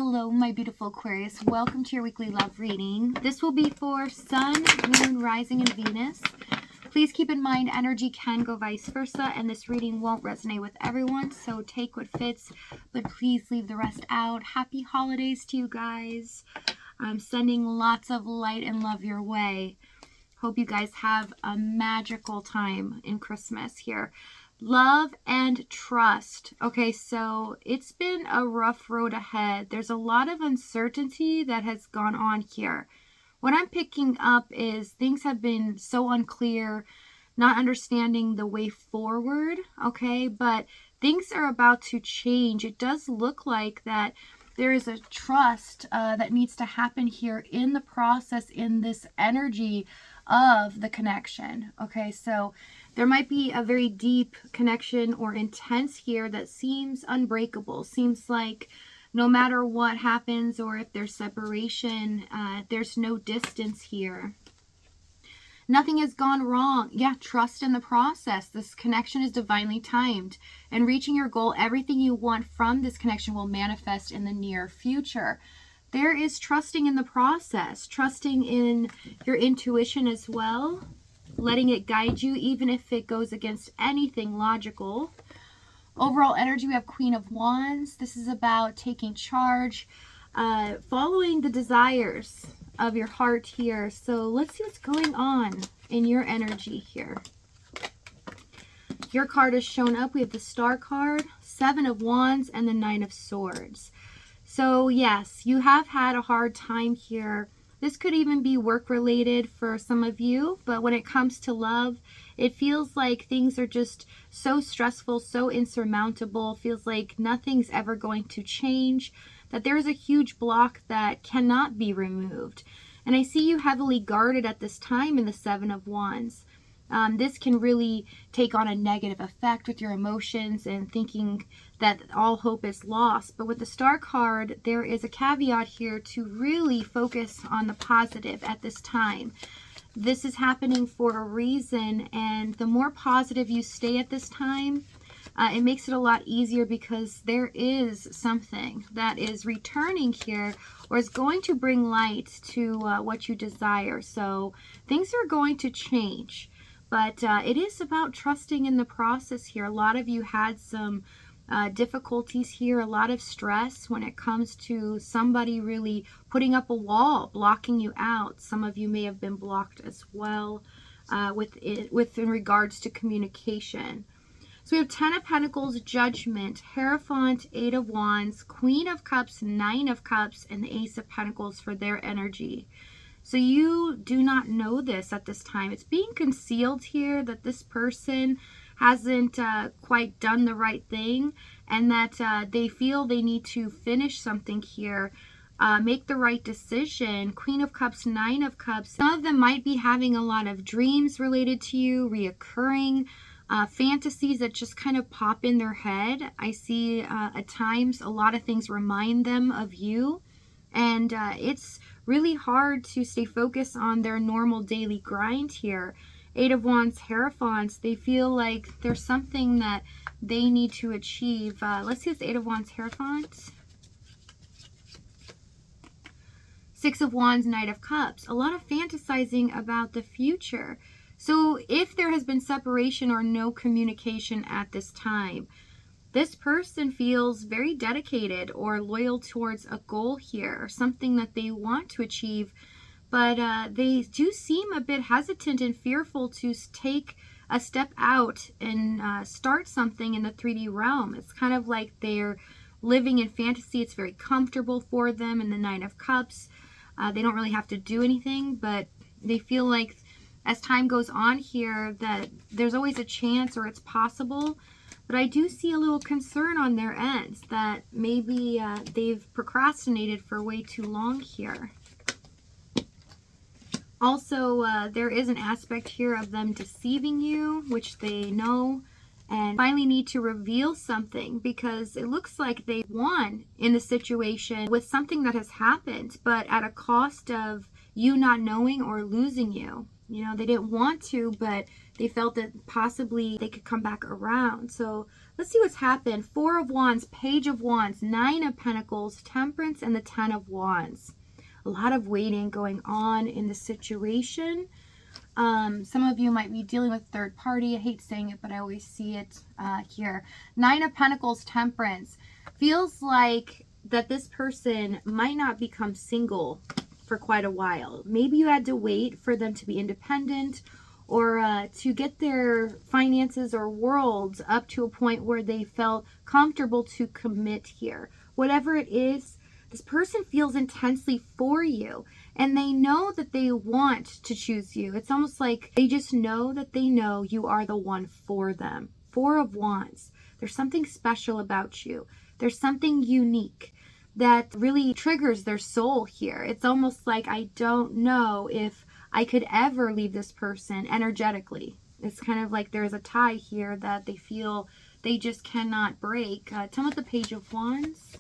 Hello, my beautiful Aquarius. Welcome to your weekly love reading. This will be for Sun, Moon, Rising, and Venus. Please keep in mind energy can go vice versa, and this reading won't resonate with everyone, so take what fits, but please leave the rest out. Happy holidays to you guys. I'm sending lots of light and love your way. Hope you guys have a magical time in Christmas here. Love and trust. Okay, so it's been a rough road ahead. There's a lot of uncertainty that has gone on here. What I'm picking up is things have been so unclear, not understanding the way forward, okay? But things are about to change. It does look like that there is a trust that needs to happen here in the process, in this energy of the connection, okay? So there might be a very deep connection or intense here that seems unbreakable, seems like no matter what happens or if there's separation, there's no distance here. Nothing has gone wrong. Yeah, trust in the process. This connection is divinely timed. And reaching your goal, everything you want from this connection will manifest in the near future. There is trusting in the process, trusting in your intuition as well, letting it guide you even if it goes against anything logical. Overall energy, we have Queen of Wands. This is about taking charge, following the desires of your heart here. So let's see what's going on in your energy here. Your card has shown up. We have the Star card, Seven of Wands, and the Nine of Swords. So yes, you have had a hard time here. This could even be work related for some of you, but when it comes to love, it feels like things are just so stressful, so insurmountable. Feels like nothing's ever going to change, that there is a huge block that cannot be removed. And I see you heavily guarded at this time in the Seven of Wands. This can really take on a negative effect with your emotions and thinking that all hope is lost. But with the Star card, there is a caveat here to really focus on the positive at this time. This is happening for a reason, and the more positive you stay at this time, it makes it a lot easier because there is something that is returning here or is going to bring light to what you desire. So things are going to change. But it is about trusting in the process here. A lot of you had some difficulties here, a lot of stress when it comes to somebody really putting up a wall, blocking you out. Some of you may have been blocked as well in regards to communication. So we have 10 of Pentacles, Judgment, Hierophant, Eight of Wands, Queen of Cups, Nine of Cups, and the Ace of Pentacles for their energy. So you do not know this at this time. It's being concealed here that this person hasn't quite done the right thing, and that they feel they need to finish something here, make the right decision. Queen of Cups, Nine of Cups. Some of them might be having a lot of dreams related to you, reoccurring fantasies that just kind of pop in their head. I see at times a lot of things remind them of you. And it's really hard to stay focused on their normal daily grind here. Eight of Wands, Hierophants, they feel like there's something that they need to achieve. Let's see this Eight of Wands, Hierophant. Six of Wands, Knight of Cups. A lot of fantasizing about the future. So if there has been separation or no communication at this time, this person feels very dedicated or loyal towards a goal here, or something that they want to achieve, but they do seem a bit hesitant and fearful to take a step out and start something in the 3D realm. It's kind of like they're living in fantasy. It's very comfortable for them in the Nine of Cups. They don't really have to do anything, but they feel like as time goes on here that there's always a chance or it's possible. But I do see a little concern on their ends that maybe they've procrastinated for way too long here. Also, there is an aspect here of them deceiving you, which they know, and finally need to reveal something because it looks like they won in the situation with something that has happened, but at a cost of you not knowing or losing you. You know, they didn't want to, but they felt that possibly they could come back around. So Let's see what's happened. 4 of Wands, Page of Wands, 9 of Pentacles, Temperance, and the 10 of Wands. A lot of waiting going on in the situation. Some of you might be dealing with third party. I hate saying it, but I always see it here. 9 of Pentacles, Temperance. Feels like that this person might not become single for quite a while. Maybe you had to wait for them to be independent, or to get their finances or worlds up to a point where they felt comfortable to commit here. Whatever it is, this person feels intensely for you, and they know that they want to choose you. It's almost like they just know that they know you are the one for them. 4 of Wands. There's something special about you. There's something unique that really triggers their soul here. It's almost like, I don't know if I could ever leave this person energetically. It's kind of like there's a tie here that they feel they just cannot break. Tell me the Page of Wands.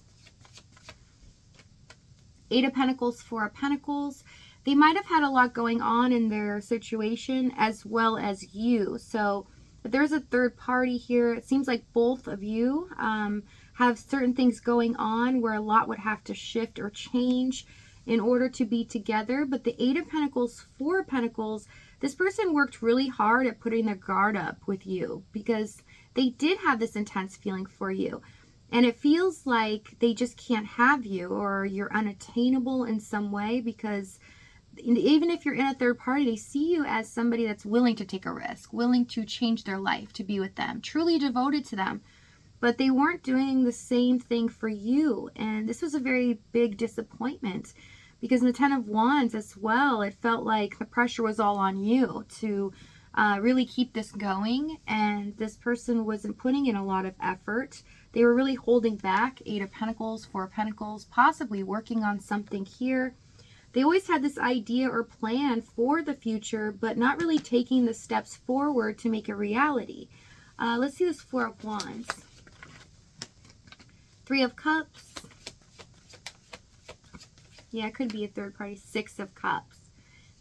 8 of Pentacles, 4 of Pentacles. They might have had a lot going on in their situation as well as you. So if there's a third party here, it seems like both of you have certain things going on where a lot would have to shift or change in order to be together. But the 8 of Pentacles, 4 of Pentacles, this person worked really hard at putting their guard up with you because they did have this intense feeling for you. And it feels like they just can't have you, or you're unattainable in some way, because even if you're in a third party, they see you as somebody that's willing to take a risk, willing to change their life to be with them, truly devoted to them. But they weren't doing the same thing for you. And this was a very big disappointment, because in the 10 of Wands as well, it felt like the pressure was all on you to really keep this going. And this person wasn't putting in a lot of effort. They were really holding back. 8 of Pentacles, 4 of Pentacles, possibly working on something here. They always had this idea or plan for the future, but not really taking the steps forward to make a reality. Let's see this 4 of Wands. 3 of Cups. Yeah, it could be a third party. 6 of Cups.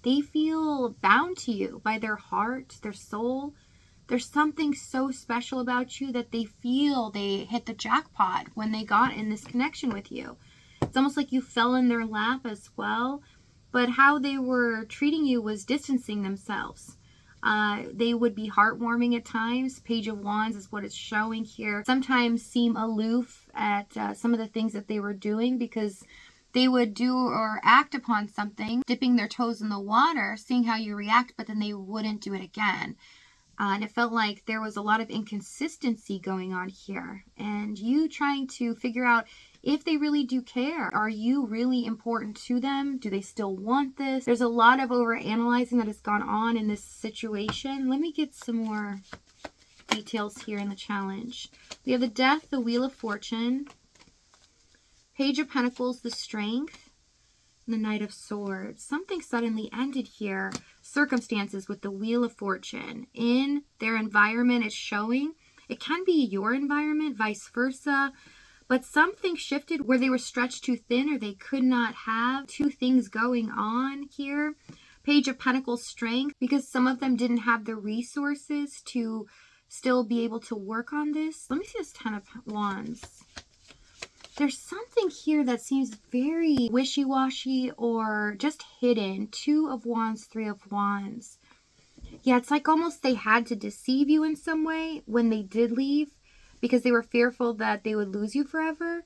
They feel bound to you by their heart, their soul. There's something so special about you that they feel they hit the jackpot when they got in this connection with you. It's almost like you fell in their lap as well. But how they were treating you was distancing themselves. They would be heartwarming at times. Page of Wands is what it's showing here. Sometimes seem aloof at some of the things that they were doing, because they would do or act upon something, dipping their toes in the water, seeing how you react, but then they wouldn't do it again. And it felt like there was a lot of inconsistency going on here. And you trying to figure out if they really do care. Are you really important to them? Do they still want this? There's a lot of overanalyzing that has gone on in this situation. Let me get some more details here in the challenge. We have the Death, the Wheel of Fortune, Page of Pentacles, the Strength, and the Knight of Swords. Something suddenly ended here. Circumstances with the Wheel of Fortune. In their environment, it's showing. It can be your environment, vice versa. But something shifted where they were stretched too thin, or they could not have two things going on here. Page of Pentacles, Strength, because some of them didn't have the resources to still be able to work on this. Let me see this 10 of Wands. There's something here that seems very wishy-washy or just hidden. 2 of Wands, 3 of Wands. Yeah, it's like almost they had to deceive you in some way when they did leave, because they were fearful that they would lose you forever.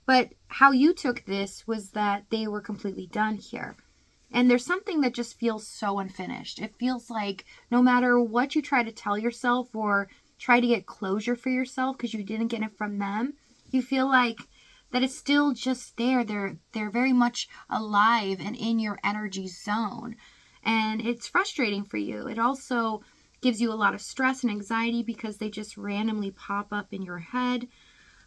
But how you took this was that they were completely done here. And there's something that just feels so unfinished. It feels like no matter what you try to tell yourself or try to get closure for yourself because you didn't get it from them, you feel like that it's still just there. They're very much alive and in your energy zone. And it's frustrating for you. It also gives you a lot of stress and anxiety because they just randomly pop up in your head.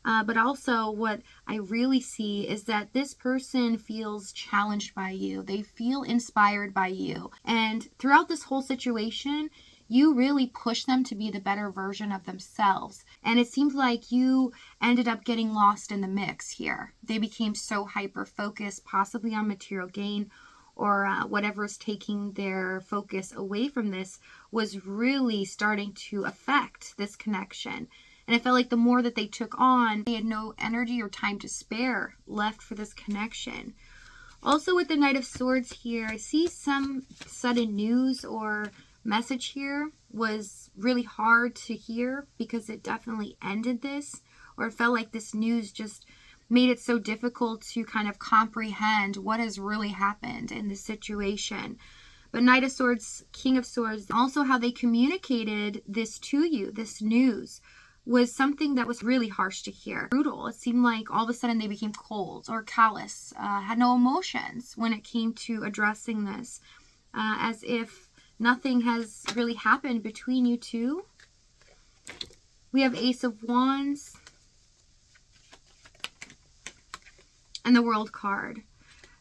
But also what I really see is that this person feels challenged by you. They feel inspired by you. And throughout this whole situation, you really push them to be the better version of themselves. And it seems like you ended up getting lost in the mix here. They became so hyper-focused, possibly on material gain, or whatever is taking their focus away from this was really starting to affect this connection. And I felt like the more that they took on, they had no energy or time to spare left for this connection. Also with the Knight of Swords here, I see some sudden news or message here was really hard to hear because it definitely ended this, or it felt like this news just made it so difficult to kind of comprehend what has really happened in this situation. But Knight of Swords, King of Swords, also how they communicated this to you, this news, was something that was really harsh to hear. Brutal. It seemed like all of a sudden they became cold or callous, had no emotions when it came to addressing this, as if nothing has really happened between you two. We have Ace of Wands and the World card.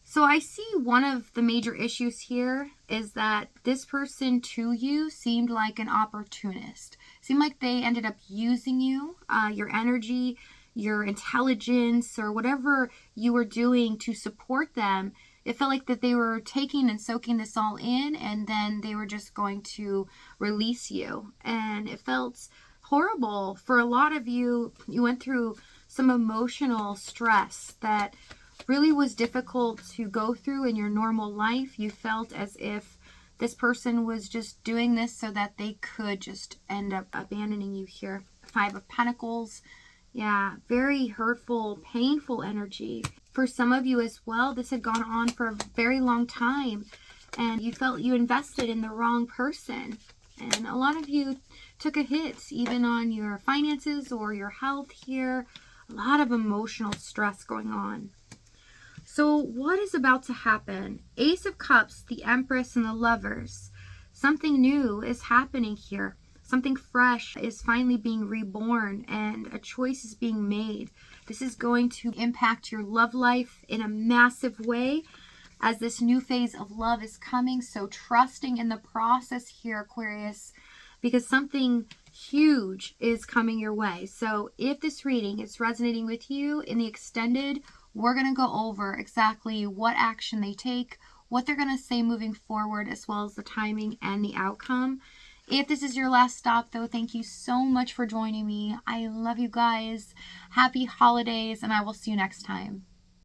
So I see one of the major issues here is that this person to you seemed like an opportunist. Seemed like they ended up using you, your energy, your intelligence, or whatever you were doing to support them. It felt like that they were taking and soaking this all in, and then they were just going to release you. And it felt horrible for a lot of you. You went through some emotional stress that really was difficult to go through in your normal life. You felt as if this person was just doing this so that they could just end up abandoning you here. Five of Pentacles. Yeah, very hurtful, painful energy. For some of you as well, this had gone on for a very long time and you felt you invested in the wrong person. And a lot of you took a hit even on your finances or your health here. A lot of emotional stress going on. So what is about to happen? Ace of Cups, the Empress, and the Lovers. Something new is happening here. Something fresh is finally being reborn and a choice is being made. This is going to impact your love life in a massive way as this new phase of love is coming. So trusting in the process here, Aquarius, because something huge is coming your way. So if this reading is resonating with you in the extended, we're going to go over exactly what action they take, what they're going to say moving forward, as well as the timing and the outcome. If this is your last stop, though, thank you so much for joining me. I love you guys. Happy holidays, and I will see you next time.